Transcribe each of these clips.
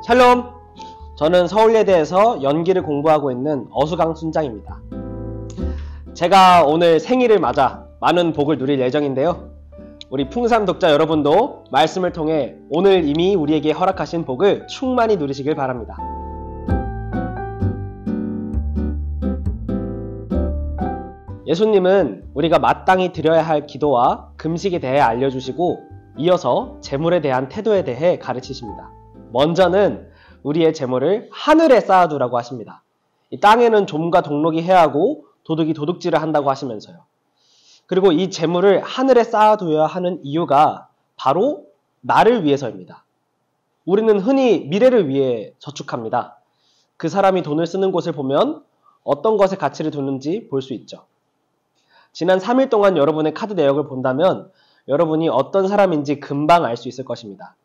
샬롬! 저는 서울예대에서 연기를 공부하고 있는 어수강 순장입니다. 제가 오늘 생일을 맞아 많은 복을 누릴 예정인데요. 우리 풍삼 독자 여러분도 말씀을 통해 오늘 이미 우리에게 허락하신 복을 충만히 누리시길 바랍니다. 예수님은 우리가 마땅히 드려야 할 기도와 금식에 대해 알려주시고 이어서 재물에 대한 태도에 대해 가르치십니다. 먼저는 우리의 재물을 하늘에 쌓아두라고 하십니다. 이 땅에는 좀과 동록이 해하고 도둑이 도둑질을 한다고 하시면서요. 그리고 이 재물을 하늘에 쌓아두어야 하는 이유가 바로 나를 위해서입니다. 우리는 흔히 미래를 위해 저축합니다. 그 사람이 돈을 쓰는 곳을 보면 어떤 것에 가치를 두는지 볼 수 있죠. 지난 3일 동안 여러분의 카드 내역을 본다면 여러분이 어떤 사람인지 금방 알 수 있을 것입니다.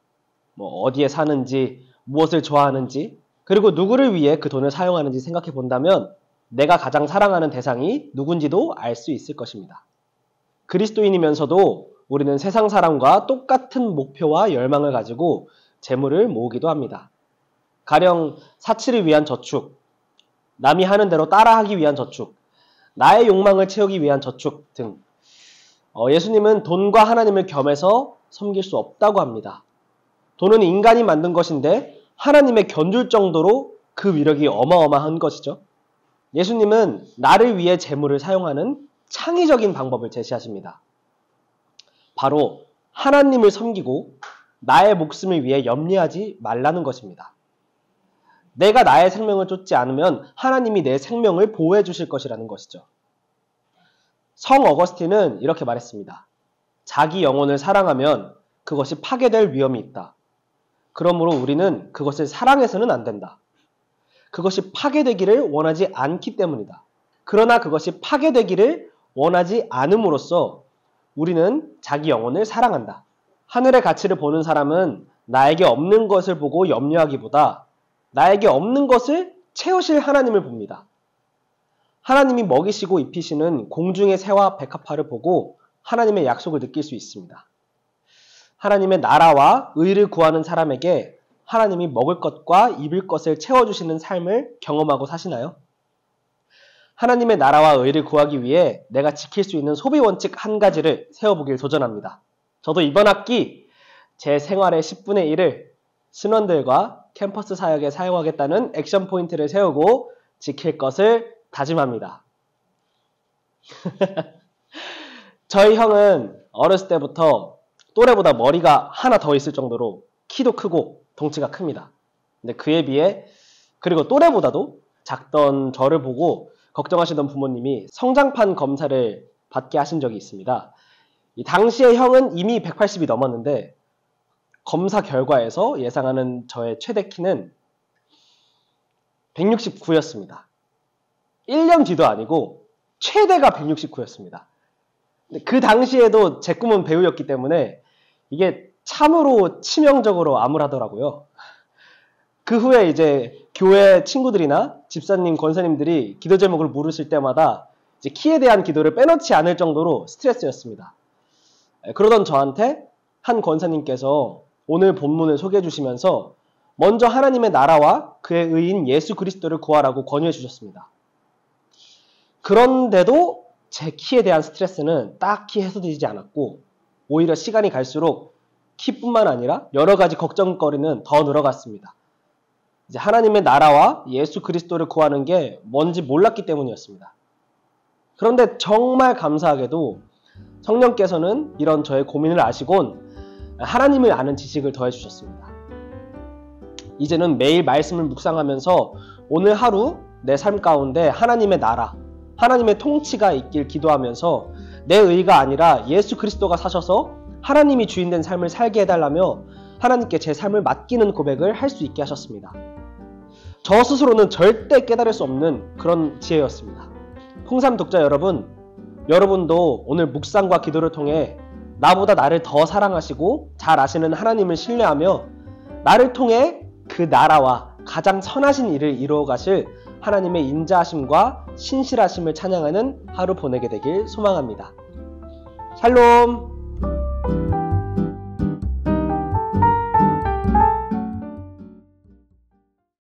어디에 사는지, 무엇을 좋아하는지, 그리고 누구를 위해 그 돈을 사용하는지 생각해 본다면 내가 가장 사랑하는 대상이 누군지도 알 수 있을 것입니다. 그리스도인이면서도 우리는 세상 사람과 똑같은 목표와 열망을 가지고 재물을 모으기도 합니다. 가령 사치를 위한 저축, 남이 하는 대로 따라하기 위한 저축, 나의 욕망을 채우기 위한 저축 등 예수님은 돈과 하나님을 겸해서 섬길 수 없다고 합니다. 돈은 인간이 만든 것인데 하나님의 견줄 정도로 그 위력이 어마어마한 것이죠. 예수님은 나를 위해 재물을 사용하는 창의적인 방법을 제시하십니다. 바로 하나님을 섬기고 나의 목숨을 위해 염려하지 말라는 것입니다. 내가 나의 생명을 쫓지 않으면 하나님이 내 생명을 보호해 주실 것이라는 것이죠. 성 어거스틴은 이렇게 말했습니다. 자기 영혼을 사랑하면 그것이 파괴될 위험이 있다. 그러므로 우리는 그것을 사랑해서는 안 된다. 그것이 파괴되기를 원하지 않기 때문이다. 그러나 그것이 파괴되기를 원하지 않음으로써 우리는 자기 영혼을 사랑한다. 하늘의 가치를 보는 사람은 나에게 없는 것을 보고 염려하기보다 나에게 없는 것을 채우실 하나님을 봅니다. 하나님이 먹이시고 입히시는 공중의 새와 백합화를 보고 하나님의 약속을 느낄 수 있습니다. 하나님의 나라와 의를 구하는 사람에게 하나님이 먹을 것과 입을 것을 채워주시는 삶을 경험하고 사시나요? 하나님의 나라와 의를 구하기 위해 내가 지킬 수 있는 소비 원칙 한 가지를 세워보길 도전합니다. 저도 이번 학기 제 생활의 10분의 1을 신원들과 캠퍼스 사역에 사용하겠다는 액션 포인트를 세우고 지킬 것을 다짐합니다. 저희 형은 어렸을 때부터 또래보다 머리가 하나 더 있을 정도로 키도 크고 덩치가 큽니다. 근데 그에 비해 그리고 또래보다도 작던 저를 보고 걱정하시던 부모님이 성장판 검사를 받게 하신 적이 있습니다. 이 당시에 형은 이미 180이 넘었는데 검사 결과에서 예상하는 저의 최대 키는 169였습니다. 1년 뒤도 아니고 최대가 169였습니다. 그 당시에도 제 꿈은 배우였기 때문에 이게 참으로 치명적으로 암울하더라고요. 그 후에 이제 교회 친구들이나 집사님, 권사님들이 기도 제목을 물으실 때마다 이제 키에 대한 기도를 빼놓지 않을 정도로 스트레스였습니다. 그러던 저한테 한 권사님께서 오늘 본문을 소개해 주시면서 먼저 하나님의 나라와 그의 의인 예수 그리스도를 구하라고 권유해 주셨습니다. 그런데도 제 키에 대한 스트레스는 딱히 해소되지 않았고 오히려 시간이 갈수록 키뿐만 아니라 여러 가지 걱정거리는 더 늘어갔습니다. 이제 하나님의 나라와 예수 그리스도를 구하는 게 뭔지 몰랐기 때문이었습니다. 그런데 정말 감사하게도 성령께서는 이런 저의 고민을 아시곤 하나님을 아는 지식을 더해 주셨습니다. 이제는 매일 말씀을 묵상하면서 오늘 하루 내 삶 가운데 하나님의 나라, 하나님의 통치가 있길 기도하면서 내 의가 아니라 예수 그리스도가 사셔서 하나님이 주인된 삶을 살게 해달라며 하나님께 제 삶을 맡기는 고백을 할 수 있게 하셨습니다. 저 스스로는 절대 깨달을 수 없는 그런 지혜였습니다. 풍삼 독자 여러분, 여러분도 오늘 묵상과 기도를 통해 나보다 나를 더 사랑하시고 잘 아시는 하나님을 신뢰하며 나를 통해 그 나라와 가장 선하신 일을 이루어 가실 하나님의 인자하심과 신실하심을 찬양하는 하루 보내게 되길 소망합니다. 샬롬!